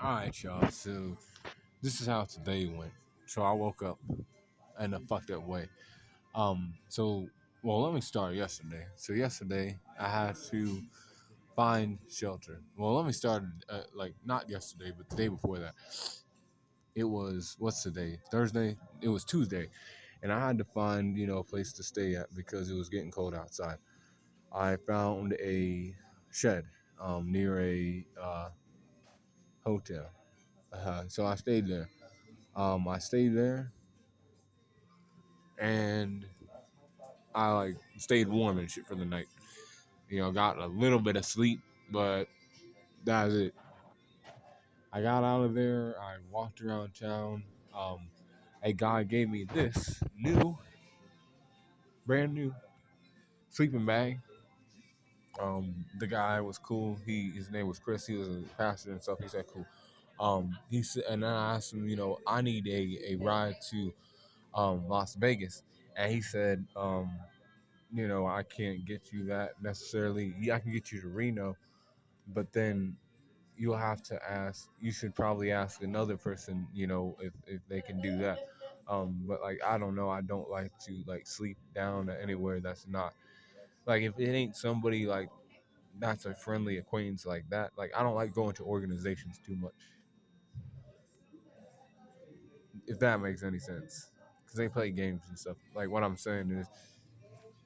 Alright, y'all. So this is how today went. So I woke up in a fucked up way. So let me start yesterday. So yesterday I had to find shelter. Well, let me start like not yesterday, but the day before that. It was what's today? Thursday. It was Tuesday, and I had to find a place to stay at because it was getting cold outside. I found a shed near a hotel. So I stayed there. I stayed there and I like stayed warm and shit for the night. Got a little bit of sleep, but that's it. I got out of there. I walked around town. Um, a guy gave me this brand new sleeping bag. The guy was cool. His name was Chris. He was a pastor and stuff. He said cool. He said, and then I asked him, I need a ride to Las Vegas, and he said, I can't get you that necessarily. Yeah, I can get you to Reno, but then you'll have to ask. You should probably ask another person, if they can do that. But like I don't know. I don't like to like sleep down at anywhere that's not like if it ain't somebody like that's a friendly acquaintance like that. Like I don't like going to organizations too much. If that makes any sense, because they play games and stuff. Like what I'm saying is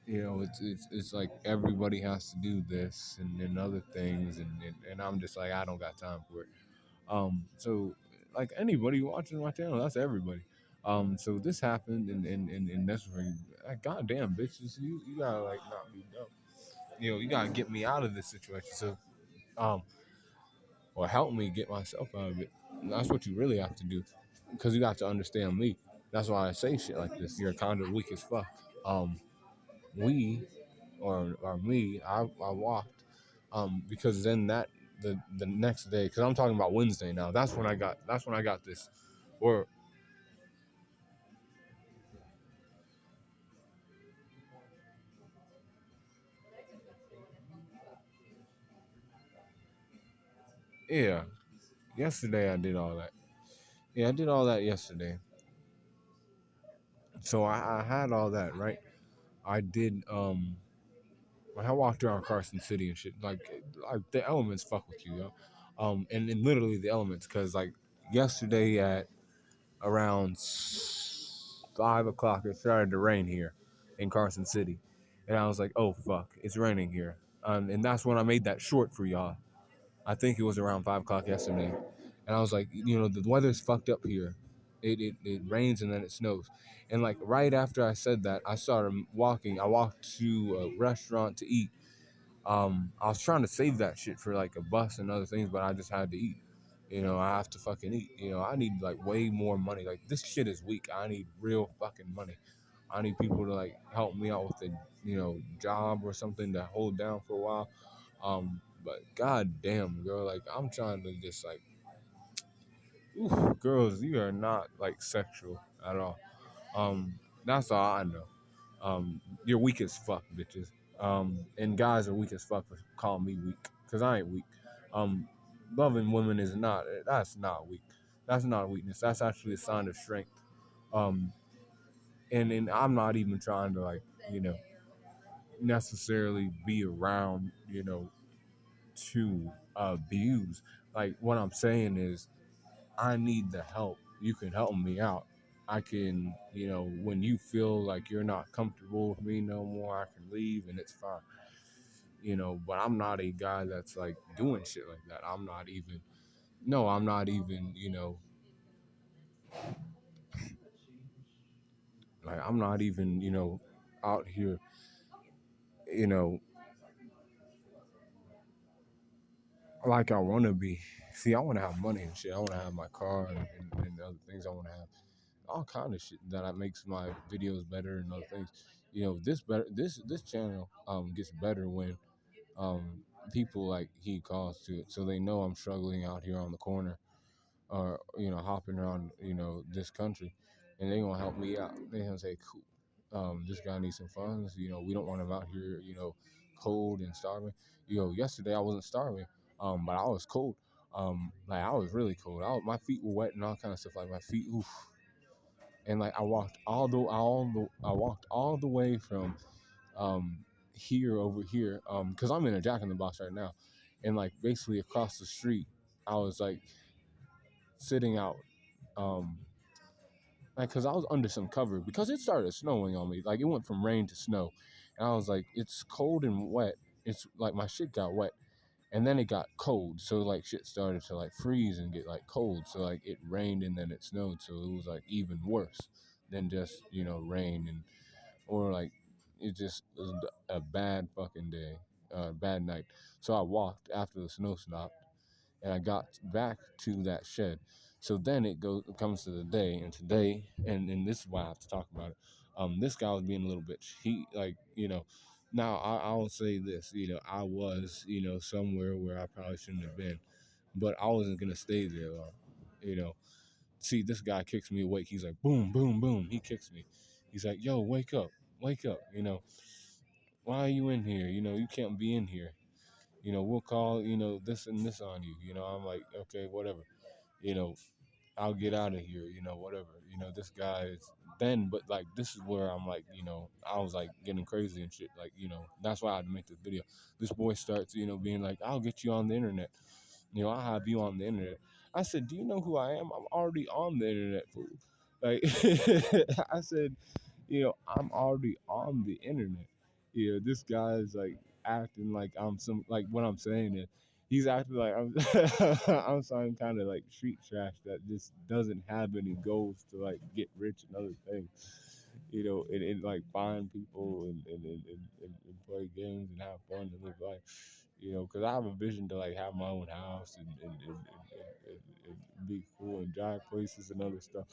it's like everybody has to do this and other things, and I'm just like I don't got time for it. So like anybody watching my channel, that's everybody. So this happened, and that's where like, goddamn bitches, you gotta like not be dumb. You gotta get me out of this situation. So um, or help me get myself out of it. That's what you really have to do, because you got to understand me. That's why I say shit like this. You're kind of weak as fuck. Um, we or me, I walked because then the next day, because I'm talking about Wednesday now. That's when I got this. Or yeah, yesterday I did all that. Yeah, I did all that yesterday. So I had all that right. I did I walked around Carson City and shit. Like the elements fuck with you, yo. And literally the elements, cause like yesterday at around 5 o'clock, it started to rain here in Carson City, and I was like, "Oh fuck, it's raining here." And that's when I made that short for y'all. I think it was around 5 o'clock yesterday, and I was like, the weather's fucked up here. It rains and then it snows, and like right after I said that, I started walking. I walked to a restaurant to eat. I was trying to save that shit for like a bus and other things, but I just had to eat. I have to fucking eat. I need like way more money. Like this shit is weak. I need real fucking money. I need people to like help me out with a job or something to hold down for a while. But god damn, girl, like I'm trying to just like, oof, girls, you are not like sexual at all. That's all I know. You're weak as fuck, bitches. And guys are weak as fuck for calling me weak, cause I ain't weak. Um, Loving women is not. That's not weak. That's not weakness. That's actually a sign of strength. Um, and I'm not even trying to like you know necessarily be around to abuse. Like what I'm saying is I need the help. You can help me out. I can, when you feel like you're not comfortable with me no more, I can leave and it's fine. But I'm not a guy that's like doing shit like that. I'm not even, no, I'm not even, like I'm not even, out here, you know, like I want to be. See, I want to have money and shit. I want to have my car and other things. I want to have all kind of shit that makes my videos better and other things. This channel gets better when um people like he calls to it, so they know I'm struggling out here on the corner or hopping around this country, and they gonna help me out. They gonna say, cool, this guy needs some funds. We don't want him out here cold and starving. Yesterday I wasn't starving, but I was cold. Like I was really cold. My feet were wet and all kind of stuff. Like my feet, oof. And like I walked all the way from um here over here because I'm in a Jack in the Box right now, and like basically across the street, I was like sitting out um like because I was under some cover because it started snowing on me. Like it went from rain to snow, and I was like, it's cold and wet. It's like my shit got wet, and then it got cold. So like shit started to like freeze and get like cold. So like it rained and then it snowed. So it was like even worse than just rain and or like it just was a bad fucking day, bad night. So I walked after the snow stopped and I got back to that shed. So then it comes to the day, and today, and this is why I have to talk about it. This guy was being a little bitch. He like, now I will say this, I was, somewhere where I probably shouldn't have been, but I wasn't gonna stay there long, you know. See, this guy kicks me awake. He's like, boom, boom, boom. He kicks me. He's like, yo, wake up. Why are you in here? You can't be in here. We'll call, this and this on you. I'm like, okay, whatever. You know, I'll get out of here, whatever. This guy is then, but like, this is where I'm like, I was like getting crazy and shit. Like, that's why I had to make this video. This boy starts, being like, I'll get you on the internet. I'll have you on the internet. I said, do you know who I am? I'm already on the internet, fool. Like, I said, I'm already on the internet. This guy is like acting like I'm some like what I'm saying is he's acting like I'm I'm some kind of like street trash that just doesn't have any goals to like get rich and other things. And like find people and play games and have fun and live life. Because I have a vision to like have my own house and be cool and drive places and other stuff.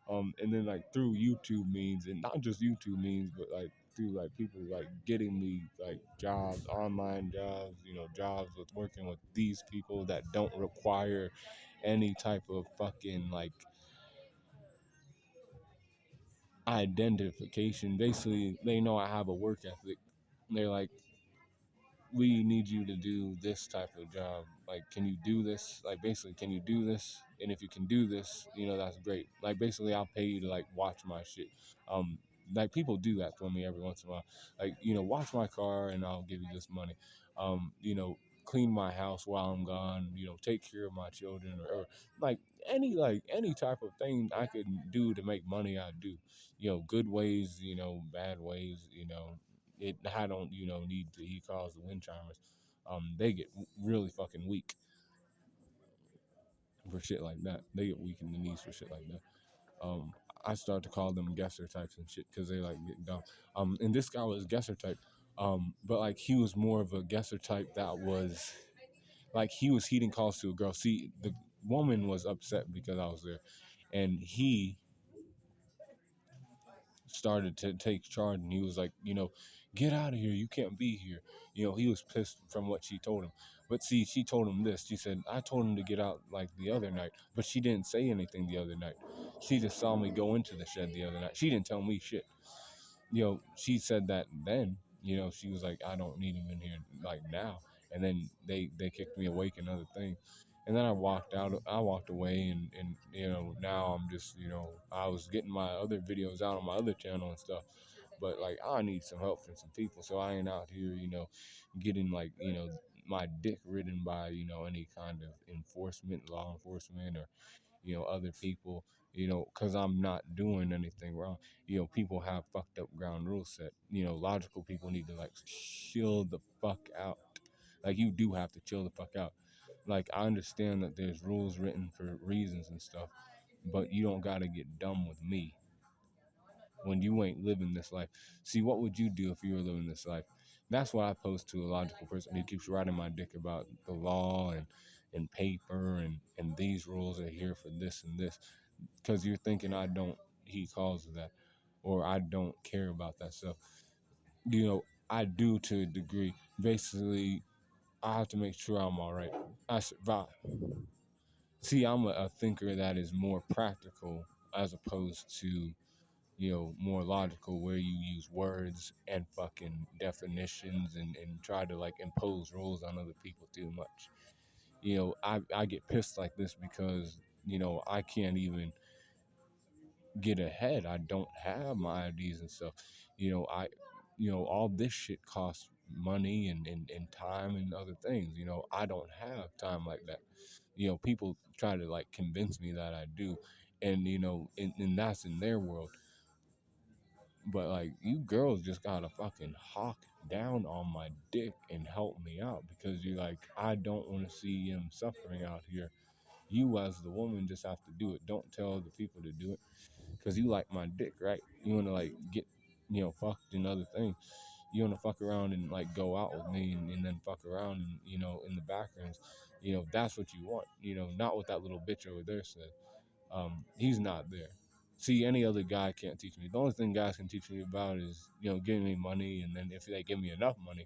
And then like through YouTube means, and not just YouTube means, but like through like people like getting me like jobs, online jobs, jobs with working with these people that don't require any type of fucking like identification. Basically, they know I have a work ethic. They're like, we need you to do this type of job. Like, can you do this? Like, basically, can you do this? And if you can do this, that's great. Like, basically, I'll pay you to like watch my shit. Um, like people do that for me every once in a while. Like, watch my car and I'll give you this money. Clean my house while I'm gone. Take care of my children or like any type of thing I can do to make money. I do. Good ways. Bad ways. I don't need to he calls the wind chimers. They get really fucking weak for shit like that. They get weak in the knees for shit like that. I start to call them guesser types and shit because they like get dumb. And this guy was guesser type. But like he was more of a guesser type that was like he was heeding calls to a girl. See, the woman was upset because I was there, and he started to take charge and he was like, get out of here. You can't be here. He was pissed from what she told him. But see, she told him this. She said, I told him to get out like the other night, but she didn't say anything the other night. She just saw me go into the shed the other night. She didn't tell me shit. She said that then, she was like, I don't need him in here like now. And then they kicked me awake and other things. And then I walked away and now I'm just, I was getting my other videos out on my other channel and stuff. But like I need some help from some people. So I ain't out here, getting like, my dick ridden by, any kind of law enforcement or other people, because I'm not doing anything wrong. People have fucked up ground rules set. Logical people need to like chill the fuck out. Like you do have to chill the fuck out. Like I understand that there's rules written for reasons and stuff, but you don't gotta get dumb with me when you ain't living this life. See, what would you do if you were living this life? That's what I pose to a logical person who keeps riding my dick about the law and paper and these rules are here for this and this. Because you're thinking I don't he calls that or I don't care about that stuff. I do to a degree. Basically, I have to make sure I'm all right. I survive. See, I'm a thinker that is more practical as opposed to more logical where you use words and fucking definitions and try to like impose rules on other people too much. I get pissed like this because I can't even get ahead. I don't have my IDs and stuff. I all this shit costs money and time and other things. I don't have time like that. People try to like convince me that I do, and and that's in their world. But like, you girls just gotta fucking hawk down on my dick and help me out, because you like, I don't want to see him suffering out here. You as the woman just have to do it. Don't tell the people to do it, because you like my dick, right? You want to like get fucked and other things. You want to fuck around and like go out with me, and then fuck around and in the backgrounds. That's what you want. Not what that little bitch over there said. He's not there. See, any other guy can't teach me. The only thing guys can teach me about is giving me money, and then if they give me enough money,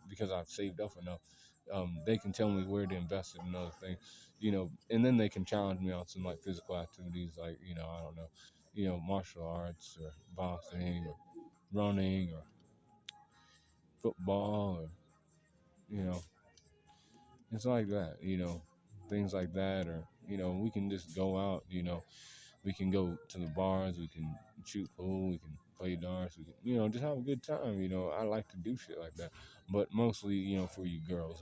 because I've saved up enough, they can tell me where to invest it and other things. And then they can challenge me on some like physical activities, like I don't know, martial arts or boxing or running or football, or you know it's like that. Things like that, or we can just go out. We can go to the bars, we can shoot pool, we can play darts, we can, just have a good time. I like to do shit like that, but mostly, for you girls,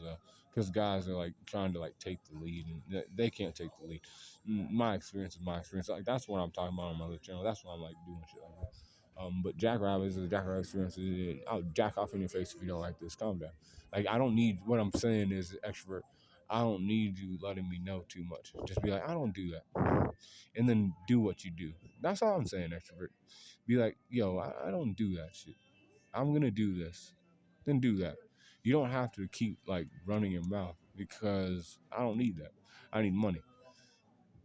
because guys are like trying to like take the lead, and they can't take the lead. My experience is my experience. Like, that's what I'm talking about on my other channel. That's why I'm like doing shit like that. But Jackrabbit is a Jackrabbit experience. I'll jack off in your face if you don't like this. Calm down. Like, I don't need, what I'm saying is extrovert. I don't need you letting me know too much. Just be like, I don't do that, and then do what you do. That's all I'm saying, extrovert. Be like, yo, I don't do that shit. I'm gonna do this. Then do that. You don't have to keep like running your mouth, because I don't need that. I need money.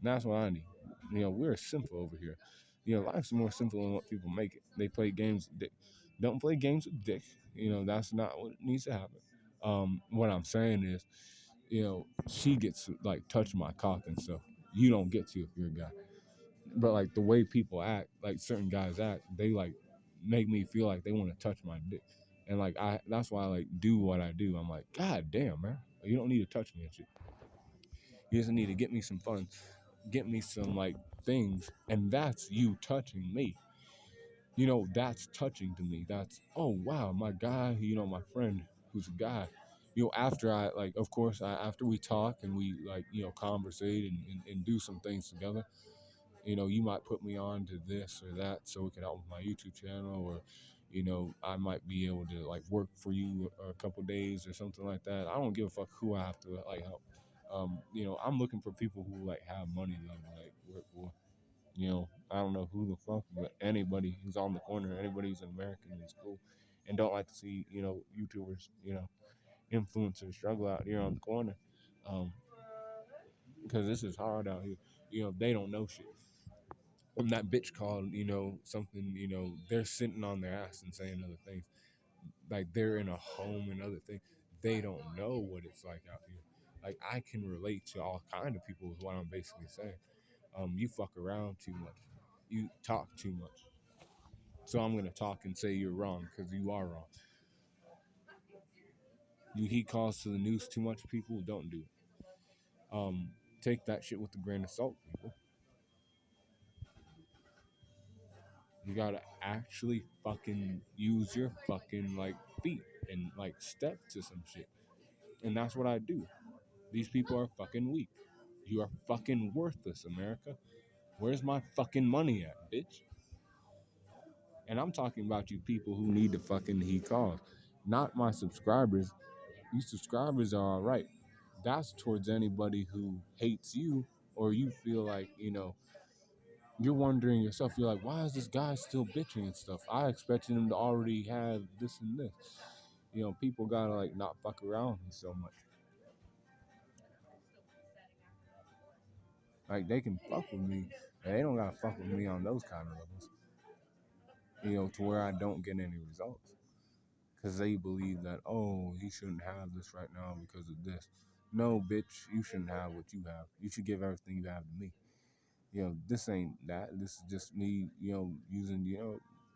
That's what I need. We're simple over here. Life's more simple than what people make it. They play games with dick. Don't play games with dick. That's not what needs to happen. What I'm saying is, she gets to like touch my cock and stuff. You don't get to if you're a guy. But like, the way people act, like certain guys act, they like make me feel like they want to touch my dick. And like, that's why I like do what I do. I'm like, God damn, man. You don't need to touch me and shit. You just need to get me some fun, get me some like things, and that's you touching me. That's touching to me. That's, oh wow, my guy, my friend who's a guy. After I like, of course, after we talk and we like, conversate and do some things together, you might put me on to this or that so it can help with my YouTube channel, or I might be able to like work for you a couple days or something like that. I don't give a fuck who I have to like help. I'm looking for people who like have money to like work for. I don't know who the fuck, but anybody who's on the corner, anybody who's an American is cool, and don't like to see YouTubers, influencers struggle out here on the corner, um, because this is hard out here. They don't know shit. When that bitch called, something, they're sitting on their ass and saying other things. Like, they're in a home and other things. They don't know what it's like out here. Like, I can relate to all kind of people is what I'm basically saying. You fuck around too much. You talk too much. So I'm gonna talk and say you're wrong because you are wrong. You heat calls to the news too much, people, don't do it. Take that shit with a grain of salt, people. You gotta actually fucking use your fucking like feet and like step to some shit. And that's what I do. These people are fucking weak. You are fucking worthless, America. Where's my fucking money at, bitch? And I'm talking about you people who need to fucking heat calls, not my subscribers. You subscribers are all right. That's towards anybody who hates you, or you feel like, you're wondering yourself, you're like, why is this guy still bitching and stuff? I expected him to already have this and this. People gotta like not fuck around with me so much. Like, they can fuck with me, but they don't gotta fuck with me on those kind of levels. To where I don't get any results. Because they believe that, oh, he shouldn't have this right now because of this. No, bitch, you shouldn't have what you have. You should give everything you have to me. This ain't that. This is just me, using,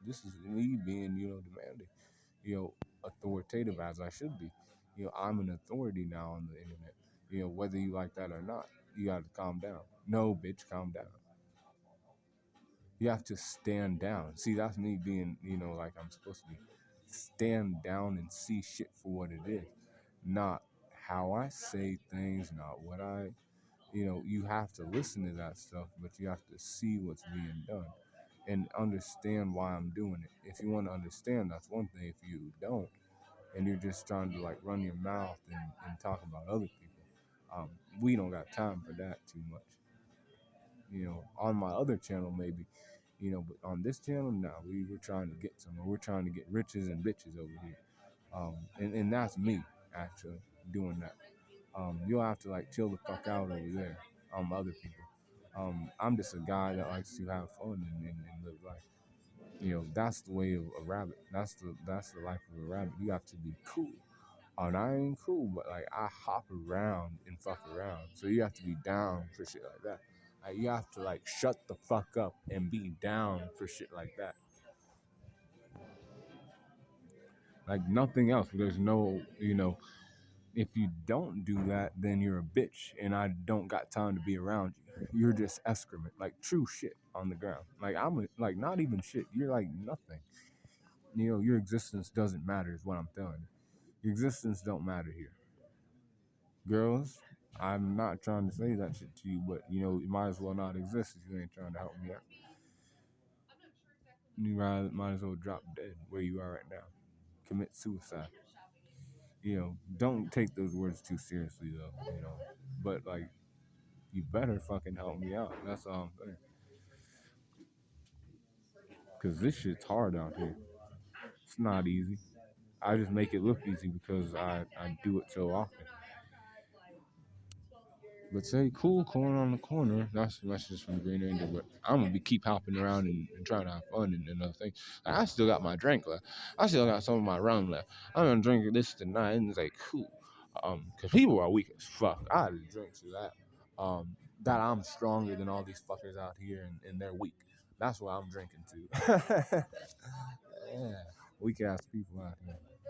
this is me being, demanding, authoritative as I should be. I'm an authority now on the internet. Whether you like that or not, you got to calm down. No, bitch, calm down. You have to stand down. See, that's me being, like I'm supposed to be. Stand down and see shit for what it is, not how I say things, not what you have to listen to that stuff, but you have to see what's being done and understand why I'm doing it. If you want to understand, that's one thing. If you don't, and you're just trying to like run your mouth and talk about other people, we don't got time for that too much. On my other channel, maybe, but on this channel, no, we're trying to get somewhere. We're trying to get riches and bitches over here. And that's me actually doing that. You'll have to like chill the fuck out over there. Other people. I'm just a guy that likes to have fun and live life. That's the way of a rabbit. That's the life of a rabbit. You have to be cool. And I ain't cool, but like I hop around and fuck around. So you have to be down for shit like that. Like you have to like shut the fuck up and be down for shit like that. Like nothing else. There's no, if you don't do that, then you're a bitch, and I don't got time to be around you. You're just excrement, like true shit on the ground. Like like not even shit. You're like nothing. Your existence doesn't matter. Is what I'm telling you. Your existence don't matter here, girls. I'm not trying to say that shit to you, but you might as well not exist if you ain't trying to help me out. You might as well drop dead where you are right now. Commit suicide. Don't take those words too seriously though. But like you better fucking help me out. That's all I'm saying. Cause this shit's hard out here. It's not easy. I just make it look easy because I do it so often. But say cool corn on the corner. That's the message from Green Ranger. But I'm gonna keep hopping around and trying to have fun and other things. Like, I still got my drink left. I still got some of my rum left. I'm gonna drink this tonight, and it's like cool. Cause people are weak as fuck. I had to drink to that. That I'm stronger than all these fuckers out here, and they're weak. That's what I'm drinking to. Yeah, weak ass people out here.